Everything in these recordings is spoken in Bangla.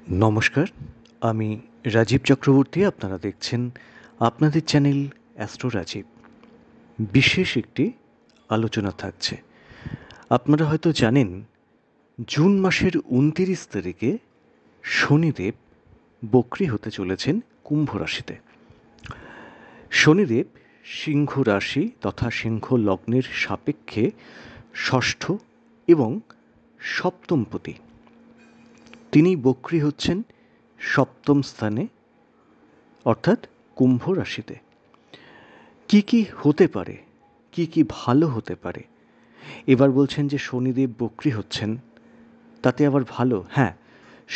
নমস্কার, আমি রাজীব চক্রবর্তী। আপনারা দেখছেন আপনাদের চ্যানেল অ্যাস্ট্রো রাজীব। বিশেষ একটি আলোচনা থাকছে। আপনারা হয়তো জানেন, জুন মাসের ২৯ তারিখে শনিদেব বক্রী হতে চলেছেন কুম্ভ রাশিতে। শনিদেব সিংহ রাশি তথা সিংহ লগ্নের সাপেক্ষে ষষ্ঠ এবং সপ্তমপতি। তিনি বক্রী হচ্ছেন সপ্তম স্থানে, অর্থাৎ কুম্ভ রাশিতে। কি কি হতে পারে, কি কি ভালো হতে পারে? এবার বলছেন যে শনিদেব বক্রী হচ্ছেন, তাতে আবার ভালো? হ্যাঁ,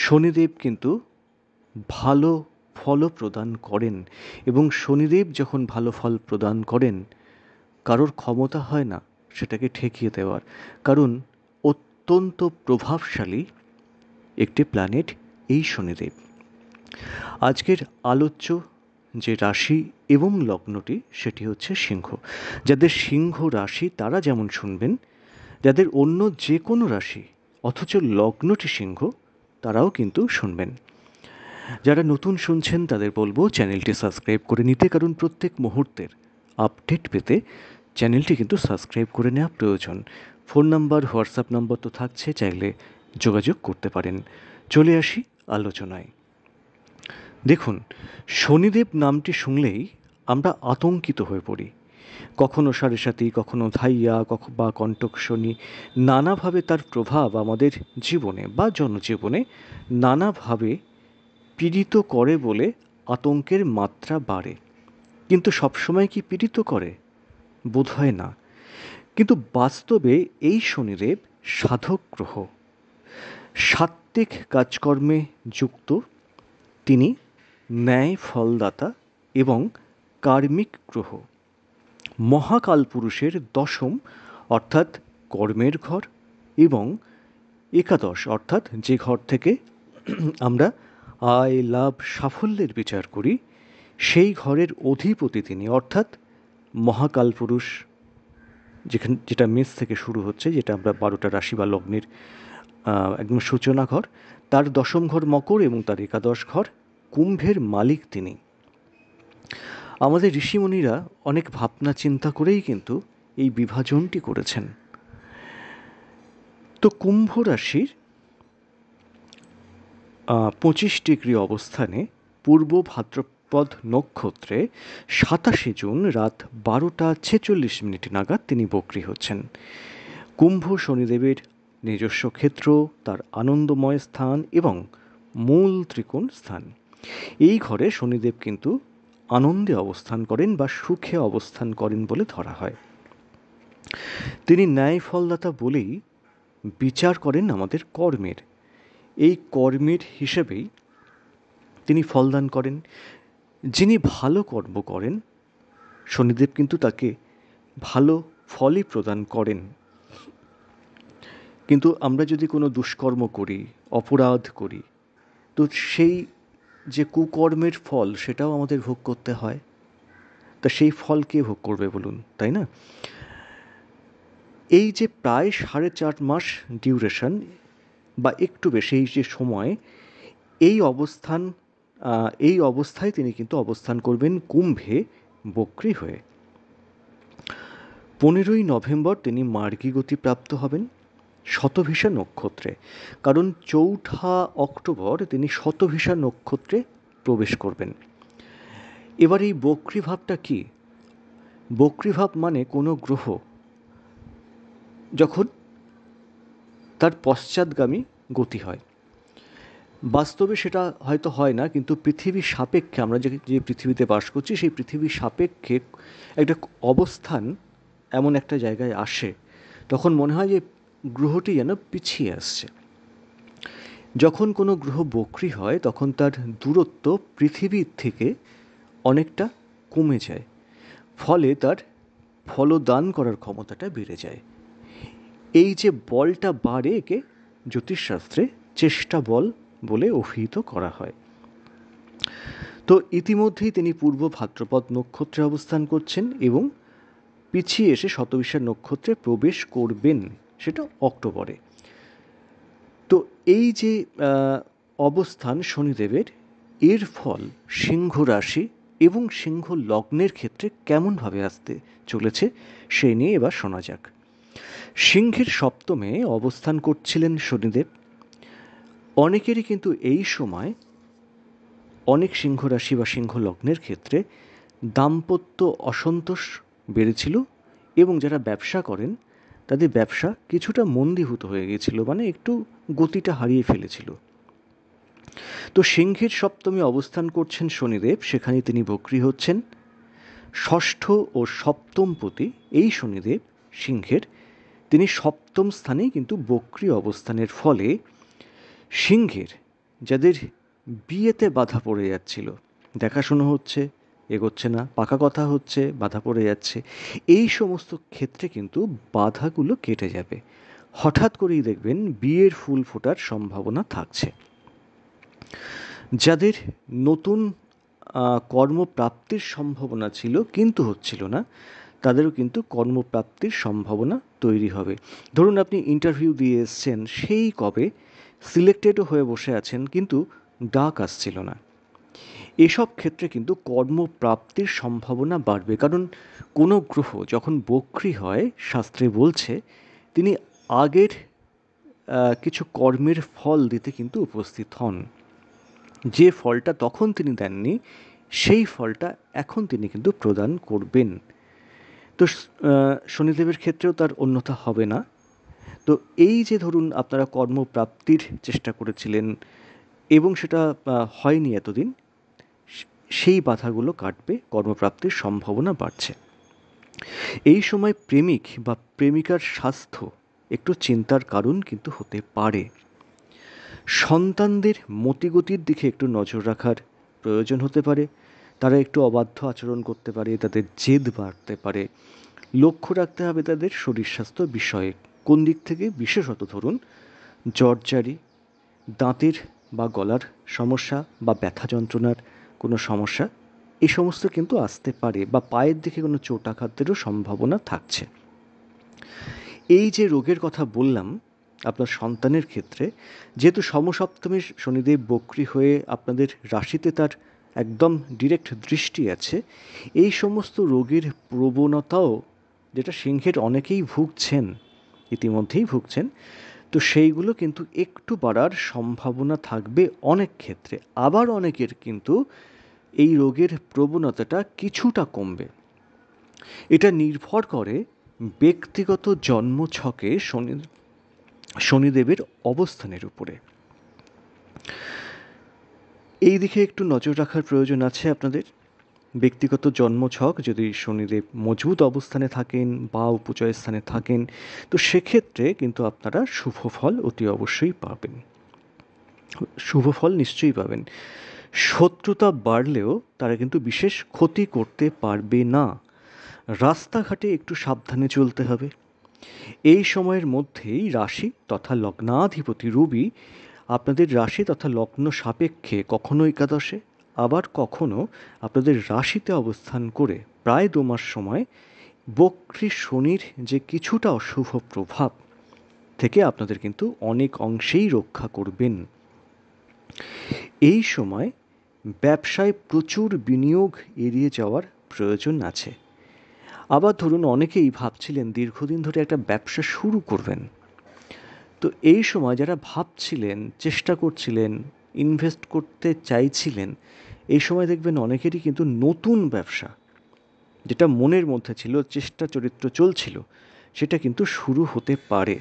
শনিদেব কিন্তু ভালো ফলও প্রদান করেন, এবং শনিদেব যখন ভালো ফল প্রদান করেন, কারোর ক্ষমতা হয় না সেটাকে ঠেকিয়ে দেওয়ার, কারণ অত্যন্ত প্রভাবশালী একটি প্ল্যানেট এই শনিদেব। আজকের আলোচ্য যে রাশি এবং লগ্নটি, সেটি হচ্ছে সিংহ। যাদের সিংহ রাশি তারা যেমন শুনবেন, যাদের অন্য যে কোনো রাশি অথচ লগ্নটি সিংহ, তারাও কিন্তু শুনবেন। যারা নতুন শুনছেন তাদের বলবো চ্যানেলটি সাবস্ক্রাইব করে নিতে, কারণ প্রত্যেক মুহূর্তের আপডেট পেতে চ্যানেলটি কিন্তু সাবস্ক্রাইব করে নেওয়া প্রয়োজন। ফোন নাম্বার, হোয়াটসঅ্যাপ নম্বর তো থাকছে, চাইলে যোগাযোগ করতে পারেন। চলে আসি আলোচনায়। দেখুন, শনিদেব নামটি শুনলেই আমরা আতঙ্কিত হয়ে পড়ি। কখনো সাড়ে কখনো ধাইয়া, বা কণ্টক শনি, নানাভাবে তার প্রভাব আমাদের জীবনে বা জনজীবনে নানাভাবে পীড়িত করে বলে আতঙ্কের মাত্রা বাড়ে। কিন্তু সবসময় কি পীড়িত করে? বোধহয় না। কিন্তু বাস্তবে এই শনিদেব সাধক গ্রহ, সাত্ত্বিক কাজকর্মে যুক্ত। তিনি ন্যায় ফলদাতা এবং কার্মিক গ্রহ। মহাকালপুরুষের দশম অর্থাৎ কর্মের ঘর, এবং একাদশ অর্থাৎ যে ঘর থেকে আমরা আয়, লাভ, সাফল্যের বিচার করি, সেই ঘরের অধিপতি তিনি, অর্থাৎ মহাকালপুরুষ। যেটা মেষ থেকে শুরু হচ্ছে, যেটা আমরা ১২টা রাশি বা লগ্নের একদম সূচনা ঘর, তার দশম ঘর মকর এবং তার একাদশ ঘর কুম্ভের মালিক তিনি। আমাদের ঋষিমুনিরা অনেক ভাবনা চিন্তা করেই কিন্তু এই বিভাজনটি করেছেন। তো কুম্ভ রাশির ২৫ ডিগ্রি অবস্থানে পূর্ব ভাদ্রপদ নক্ষত্রে ২৭ জুন রাত ১২টা ৪৬ মিনিট নাগাদ তিনি বক্রী হচ্ছেন। কুম্ভ শনিদেবের নিজস্ব ক্ষেত্র, তার আনন্দময় স্থান এবং মূল ত্রিকোণ স্থান। এই ঘরে শনিদেব কিন্তু আনন্দে অবস্থান করেন বা সুখে অবস্থান করেন বলে ধরা হয়। তিনি ন্যায় ফলদাতা বলেই বিচার করেন আমাদের কর্মের। এই কর্মের হিসেবেই তিনি ফলদান করেন। যিনি ভালো কর্ম করেন, শনিদেব কিন্তু তাকে ভালো ফলই প্রদান করেন। কিন্তু আমরা যদি কোনো দুষ্কর্ম করি, অপরাধ করি, তো সেই যে কুকর্মের ফল, সেটাও আমাদের ভোগ করতে হয়। তা সেই ফল কে ভোগ করবে বলুন, তাই না? এই যে প্রায় ৪.৫ মাস ডিউরেশন বা একটু বেশি, এই যে সময়, এই অবস্থান, এই অবস্থায় তিনি কিন্তু অবস্থান করবেন কুম্ভে বক্রী হয়ে। ১৫ই নভেম্বর তিনি মার্গী গতি প্রাপ্ত হবেন শতভিষা নক্ষত্রে, কারণ ৪ঠা অক্টোবর তিনি শতভিষা নক্ষত্রে প্রবেশ করবেন। এবার এই বক্রী ভাবটা কি? বক্রী ভাব মানে কোনো গ্রহ যখন তার পশ্চাৎগামী গতি হয়। বাস্তবে সেটা হয়তো হয় না, কিন্তু পৃথিবীর সাপেক্ষে, আমরা যে পৃথিবীতে বাস করছি, সেই পৃথিবীর সাপেক্ষে একটা অবস্থান এমন একটা জায়গায় আসে, তখন মনে হয় যে গ্রহটি যেন পিছিয়ে আসছে। যখন কোনো গ্রহ বক্রী হয়, তখন তার দূরত্ব পৃথিবীর থেকে অনেকটা কমে যায়, ফলে তার ফলদান করার ক্ষমতাটা বেড়ে যায়। এই যে বলটা বাড়ে, একে জ্যোতিষশাস্ত্রে চেষ্টা বল বলে অভিহিত করা হয়। তো ইতিমধ্যেই তিনি পূর্ব ভাদ্রপদ নক্ষত্রে অবস্থান করছেন এবং পিছিয়ে এসে শতভিষা নক্ষত্রে প্রবেশ করবেন, সেটা অক্টোবরে। তো এই যে অবস্থান শনিদেবের এর ফল সিংহ রাশি এবং সিংহ লগ্নের ক্ষেত্রে কেমনভাবে আসতে চলেছে সেই নিয়ে এবার শোনা যাক। সিংহের সপ্তমে অবস্থান করছিলেন শনিদেব। অনেকেরই কিন্তু এই সময় অনেক সিংহ রাশি বা সিংহ লগ্নের ক্ষেত্রে দাম্পত্য অসন্তোষ বেড়েছিল এবং যারা ব্যবসা করেন তাদের ব্যবসা কিছুটা মন্দীভূত হয়ে গিয়েছিল, মানে একটু গতিটা হারিয়ে ফেলেছিল। তো সিংহের সপ্তমে অবস্থান করছেন শনিদেব, সেখানে তিনি বক্রী হচ্ছেন। ষষ্ঠ ও সপ্তমপতি এই শনিদেব সিংহের, তিনি সপ্তম স্থানেই কিন্তু বক্রী অবস্থানের ফলে সিংহের যাদের বিয়েতে বাধা পড়ে যাচ্ছিল, দেখাশুনো হচ্ছে এগোচ্ছে না, পাকা কথা হচ্ছে বাধা পড়ে যাচ্ছে, এই সমস্ত ক্ষেত্রে কিন্তু বাধাগুলো কেটে যাবে। হঠাৎ করেই দেখবেন বিয়ের ফুল ফোটার সম্ভাবনা থাকছে। যাদের নতুন কর্মপ্রাপ্তির সম্ভাবনা ছিল কিন্তু হচ্ছিল না, তাদেরও কিন্তু কর্মপ্রাপ্তির সম্ভাবনা তৈরি হবে। ধরুন আপনি ইন্টারভিউ দিয়ে এসছেন, সেই কবে সিলেক্টেডও হয়ে বসে আছেন কিন্তু ডাক আসছিল না, এসব ক্ষেত্রে কিন্তু কর্মপ্রাপ্তির সম্ভাবনা বাড়বে। কারণ কোনো গ্রহ যখন বক্রী হয়, শাস্ত্রে বলছে তিনি আগের কিছু কর্মের ফল দিতে কিন্তু উপস্থিত হন। যে ফলটা তখন তিনি দেননি সেই ফলটা এখন তিনি কিন্তু প্রদান করবেন। তো শনিদেবের ক্ষেত্রেও তার অন্যথা হবে না। তো এই যে ধরুন আপনারা কর্মপ্রাপ্তির চেষ্টা করেছিলেন এবং সেটা হয়নি এতদিন, সেই বাধাগুলো কাটবে, কর্মপ্রাপ্তির সম্ভাবনা বাড়ছে। এই সময় প্রেমিক বা প্রেমিকার স্বাস্থ্য একটু চিন্তার কারণ কিন্তু হতে পারে। সন্তানদের মতিগতির দিকে একটু নজর রাখার প্রয়োজন হতে পারে। তারা একটু অবাধ্য আচরণ করতে পারে, তাদের জেদ বাড়তে পারে। লক্ষ্য রাখতে হবে তাদের শরীর স্বাস্থ্য বিষয়ে। কোন দিক থেকে? বিশেষত ধরুন জ্বরজারি, দাঁতের বা গলার সমস্যা বা ব্যথা যন্ত্রণার কোনো সমস্যা, এই সমস্ত কিন্তু আসতে পারে, বা পায়ের দিকে কোনো চোটাঘাতেরও সম্ভাবনা থাকছে। এই যে রোগের কথা বললাম আপনার সন্তানের ক্ষেত্রে, যেহেতু সমসপ্তমে শনিদেব বক্রী হয়ে আপনাদের রাশিতে তার একদম ডিরেক্ট দৃষ্টি আছে, এই সমস্ত রোগের প্রবণতাও, যেটা সিংহের অনেকেই ভুগছেন, ইতিমধ্যেই ভুগছেন, তো সেইগুলো কিন্তু একটু বাড়ার সম্ভাবনা থাকবে অনেক ক্ষেত্রে। আবার অনেকের কিন্তু এই রোগের প্রবণতাটা কিছুটা কমবে। এটা নির্ভর করে ব্যক্তিগত জন্মছকে শনিদেবের অবস্থানের উপরে। এই দিকে একটু নজর রাখার প্রয়োজন আছে আপনাদের। ব্যক্তিগত জন্মছক যদি শনিদেব মজবুত অবস্থানে থাকেন বা উপচয় স্থানে থাকেন, তো সেক্ষেত্রে কিন্তু আপনারা শুভ ফল অতি অবশ্যই পাবেন, শুভ ফল নিশ্চয়ই পাবেন। শত্রুতা বাড়লেও তারা কিন্তু বিশেষ ক্ষতি করতে পারবে না। রাস্তাঘাটে একটু সাবধানে চলতে হবে। এই সময়ের মধ্যেই রাশি তথা লগ্নাধিপতি রবি আপনাদের রাশি তথা লগ্ন সাপেক্ষে কখনো একাদশে, আবার কখনো আপনাদের রাশিতে অবস্থান করে প্রায় 2 মাস সময় বক্রী শনির যে কিছুটা অশুভ প্রভাব থেকে আপনাদের কিন্তু অনেক অংশেই রক্ষা করবেন। এই সময় ব্যবসায় প্রচুর বিনিয়োগ এড়িয়ে যাওয়ার প্রয়োজন আছে। আবার ধরুন অনেকেই ভাবছিলেন দীর্ঘদিন ধরে একটা ব্যবসা শুরু করবেন, তো এই সময় যারা ভাবছিলেন, চেষ্টা করছিলেন, ইনভেস্ট করতে চাইছিলেন, এই সময় দেখবেন অনেকেরই কিন্তু নতুন ব্যবসা, যেটা মনের মধ্যে ছিল, চেষ্টা চরিত্র চলছিল, সেটা কিন্তু শুরু হতে পারে।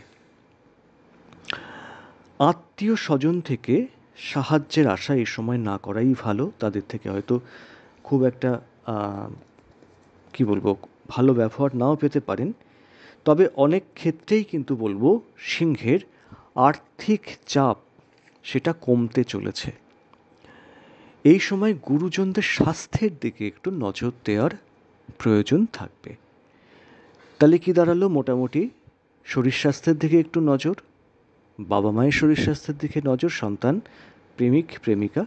আত্মীয় স্বজন থেকে সাহায্যের আশা এই সময় না করাই ভালো। তাদের থেকে হয়তো খুব একটা কি বলবো, ভালো ব্যবহার নাও পেতে পারেন। তবে অনেক ক্ষেত্রেই কিন্তু বলবো সিংহের আর্থিক চাপ সেটা কমতে চলেছে। এই সময় গুরুজনদের স্বাস্থ্যের দিকে একটু নজর দেওয়ার প্রয়োজন থাকবে। তাহলে কি দাঁড়ালো? মোটামুটি শরীর স্বাস্থ্যের দিকে একটু নজর, বাবা মায়ের শরীর স্বাস্থ্যের দিকে নজর, সন্তান, প্রেমিক প্রেমিকা,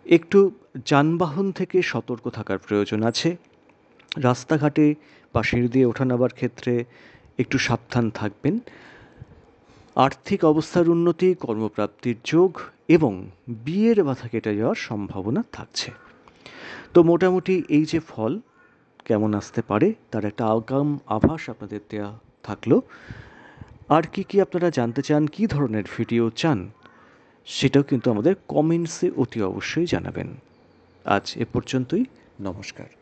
একটু যানবাহন থেকে সতর্ক থাকার প্রয়োজন আছে। রাস্তাঘাটে বা সিঁড়ি দিয়ে ওঠা নামার ক্ষেত্রে একটু সাবধান থাকবেন। আর্থিক অবস্থার উন্নতি, কর্মপ্রাপ্তির যোগ এবং বিয়ের বাধা কেটে যাওয়ার সম্ভাবনা থাকছে। তো মোটামুটি এই যে ফল কেমন আসতে পারে তার একটা আগাম আভাস আপনাদের দেওয়া থাকলো। আর কি আপনারা জানতে চান, কী ধরনের ভিডিও চান, সেটাও কিন্তু আমাদের কমেন্টসে অতি অবশ্যই জানাবেন। আজ এ পর্যন্তই, নমস্কার।